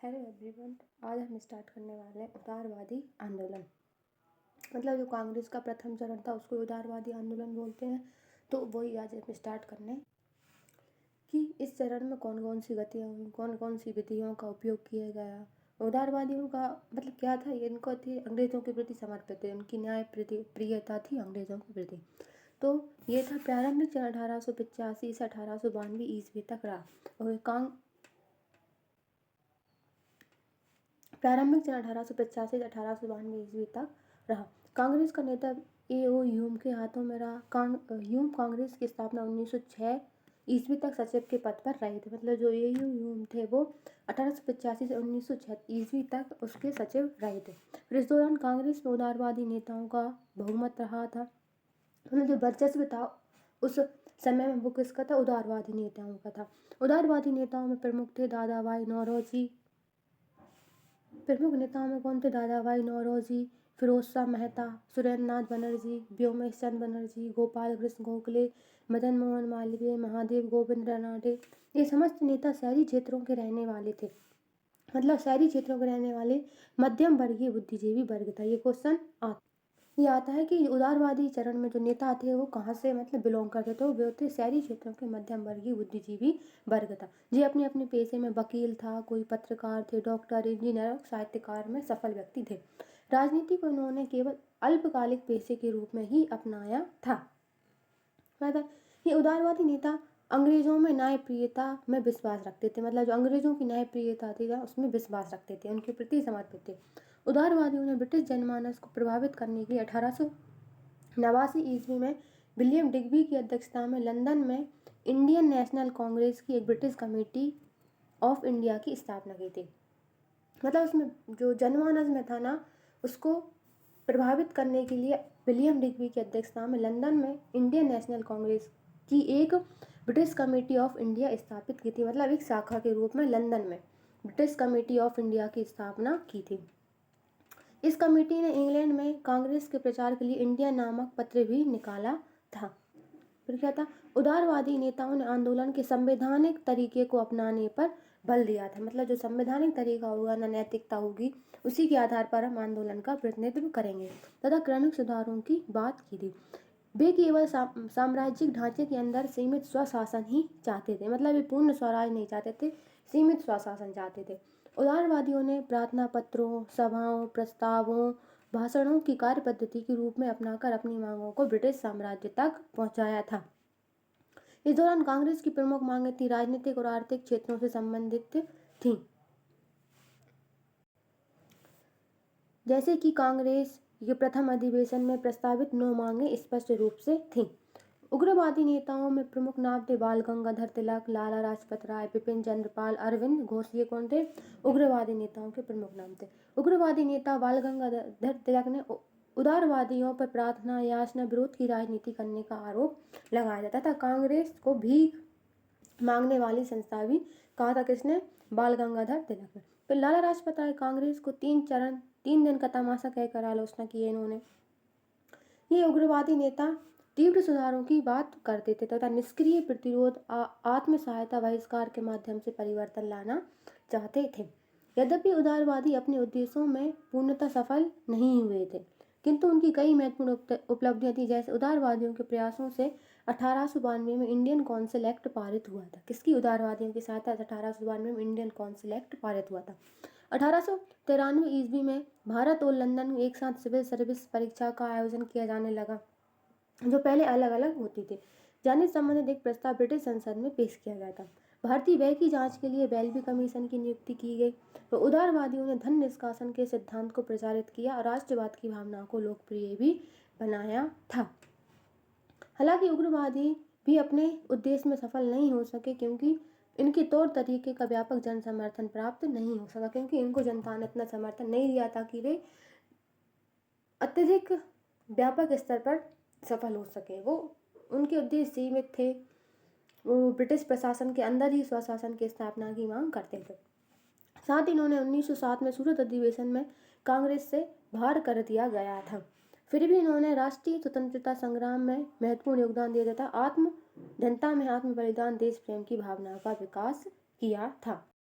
Hello everyone, आज हम start करने वाले हैं उदारवादी आंदोलन। मतलब जो कांग्रेस का प्रथम चरण था उसको उदारवादी आंदोलन बोलते हैं। तो वही आज हम स्टार्ट करने कि इस चरण में कौन कौन सी गतियाँ हुई, कौन कौन सी विधियों का उपयोग किया गया। उदारवादियों का मतलब क्या था, ये इनको थी अंग्रेज़ों के प्रति समर्पित थे, उनकी न्याय प्रियता थी अंग्रेज़ों के प्रति। तो ये था प्रारंभिक चरण 1885 से 1892 ईस्वी तक रहा। और प्रारंभिक चरण 1885 से 1892 ईस्वी तक रहा। कांग्रेस का नेता A.O. ह्यूम के हाथों में रहा। ह्यूम कांग्रेस की स्थापना 1906 ईस्वी तक सचिव के पद पर रहे थे। मतलब जो A.O. ह्यूम थे वो 1885 से 1906 ईस्वी तक उसके सचिव रहे थे। फिर इस दौरान कांग्रेस में उदारवादी नेताओं का बहुमत रहा था। मतलब जो वर्चस्व था उस समय में वो किसका था, उदारवादी नेताओं का था। उदारवादी नेताओं में प्रमुख थे दादा भाई नौरोजी। प्रमुख नेताओं में कौन थे, दादा भाई नौरोजी, फिरोज शाह मेहता, सुरेंद्र नाथ बनर्जी, व्योमेश चंद्र बनर्जी, गोपाल कृष्ण गोखले, मदन मोहन मालवीय, महादेव गोविंद रनाडे। ये समस्त नेता शहरी क्षेत्रों के रहने वाले थे। मतलब शहरी क्षेत्रों के रहने वाले मध्यम वर्गीय बुद्धिजीवी वर्ग था। ये क्वेश्चन ये आता है कि उदारवादी चरण में जो नेता थे वो कहाँ से मतलब बिलोंग करते थे। वो थे शहरी क्षेत्रों के मध्यम वर्गीय बुद्धिजीवी वर्ग था। जी अपने अपने पेशे में वकील था, कोई पत्रकार थे, डॉक्टर, इंजीनियर, साहित्यकार में सफल व्यक्ति थे। राजनीति को उन्होंने केवल अल्पकालिक पेशे के रूप में ही अपनाया था। ये उदारवादी नेता अंग्रेजों में न्यायप्रियता में विश्वास रखते थे। मतलब जो अंग्रेजों की न्यायप्रियता थी उसमें विश्वास रखते थे, उनके प्रति समर्पित थे। उदारवादियों ने ब्रिटिश जनमानस को प्रभावित करने के लिए 1889 ईस्वी में विलियम डिग्बी की अध्यक्षता में लंदन में इंडियन नेशनल कांग्रेस की एक ब्रिटिश कमेटी ऑफ इंडिया की स्थापना की थी। मतलब उसमें जो जनमानस में था ना उसको प्रभावित करने के लिए विलियम डिग्बी की अध्यक्षता में लंदन में इंडियन नेशनल कांग्रेस की एक ब्रिटिश कमेटी ऑफ इंडिया स्थापित की थी। मतलब एक शाखा के रूप में लंदन में ब्रिटिश कमेटी ऑफ इंडिया की स्थापना की थी। इस कमेटी ने इंग्लैंड में कांग्रेस के प्रचार के लिए इंडिया नामक पत्र भी निकाला था। फिर क्या था, उदारवादी नेताओं ने आंदोलन के संवैधानिक तरीके को अपनाने पर बल दिया था। मतलब जो संवैधानिक तरीका होगा ना, नैतिकता होगी, उसी के आधार पर हम आंदोलन का प्रतिनिधित्व करेंगे तथा क्रमिक सुधारों की बात की थी। वे केवल साम्राज्यिक ढांचे के अंदर सीमित स्वशासन ही चाहते थे। मतलब ये पूर्ण स्वराज नहीं चाहते थे, सीमित स्वशासन चाहते थे। उदारवादियों ने प्रार्थना पत्रों, सभाओं, प्रस्तावों, भाषणों की कार्य पद्धति के रूप में अपनाकर अपनी मांगों को ब्रिटिश साम्राज्य तक पहुंचाया था। इस दौरान कांग्रेस की प्रमुख मांगें थी राजनीतिक और आर्थिक क्षेत्रों से संबंधित थीं। जैसे कि कांग्रेस के प्रथम अधिवेशन में प्रस्तावित 9 मांगें स्पष्ट रूप से थीं। उग्रवादी नेताओं में प्रमुख नाम थे बाल गंगाधर तिलक, लाला लाजपत राय, बिपिन चंद्र पाल, अरविंद घोष। ये कौन थे, उग्रवादी नेताओं के प्रमुख नाम थे। उग्रवादी नेता बाल गंगाधर तिलक ने उदारवादियों पर प्रार्थना, याचना, विरोध की राजनीति करने का आरोप लगाया जाता था। कांग्रेस को भीख मांगने वाली संस्था भी कहा था किसने, बाल गंगाधर तिलक ने। फिर लाला लाजपत राय कांग्रेस को 3 दिन का तमाशा कहकर आलोचना की है इन्होंने। ये उग्रवादी नेता तीव्र सुधारों की बात करते थे तथा निष्क्रिय प्रतिरोध, आत्म सहायता, बहिष्कार के माध्यम से परिवर्तन लाना चाहते थे। यद्यपि उदारवादी अपने उद्देश्यों में पूर्णतः सफल नहीं हुए थे, किंतु उनकी कई महत्वपूर्ण उपलब्धियां थी। जैसे उदारवादियों के प्रयासों से 1892 में इंडियन काउंसिल एक्ट पारित हुआ था। किसकी, उदारवादियों की सहायता से 1892 में इंडियन काउंसिल एक्ट पारित हुआ था। 1893 ईस्वी में भारत और लंदन में एक साथ सिविल सर्विस परीक्षा का आयोजन किया जाने लगा, जो पहले अलग अलग होती थी। जाने संबंधित एक प्रस्ताव ब्रिटिश संसद में पेश किया गया था। भारतीय व्यय की जांच के लिए बेल्बी कमीशन की नियुक्ति की गई। तो उदारवादियों ने धन निष्कासन के सिद्धांत को प्रचारित किया और राष्ट्रवाद की भावनाओं को लोकप्रिय भी बनाया था। हालांकि उग्रवादी भी अपने उद्देश्य में सफल नहीं हो सके, क्योंकि इनके तौर तरीके का व्यापक जन समर्थन प्राप्त नहीं हो सका, क्योंकि इनको जनता ने इतना समर्थन नहीं दिया था कि वे अत्यधिक व्यापक स्तर पर सफल हो सके। वो उनके उद्देश्य सीमित थे। वो ब्रिटिश प्रशासन के अंदर ही स्वशासन की स्थापना की मांग करते थे। साथ ही इन्होंने 1907 में सूरत अधिवेशन में कांग्रेस से बाहर कर दिया गया था। फिर भी इन्होंने राष्ट्रीय स्वतंत्रता संग्राम में महत्वपूर्ण योगदान दिया था। जनता में आत्म बलिदान, देश प्रेम की भावना का विकास किया था।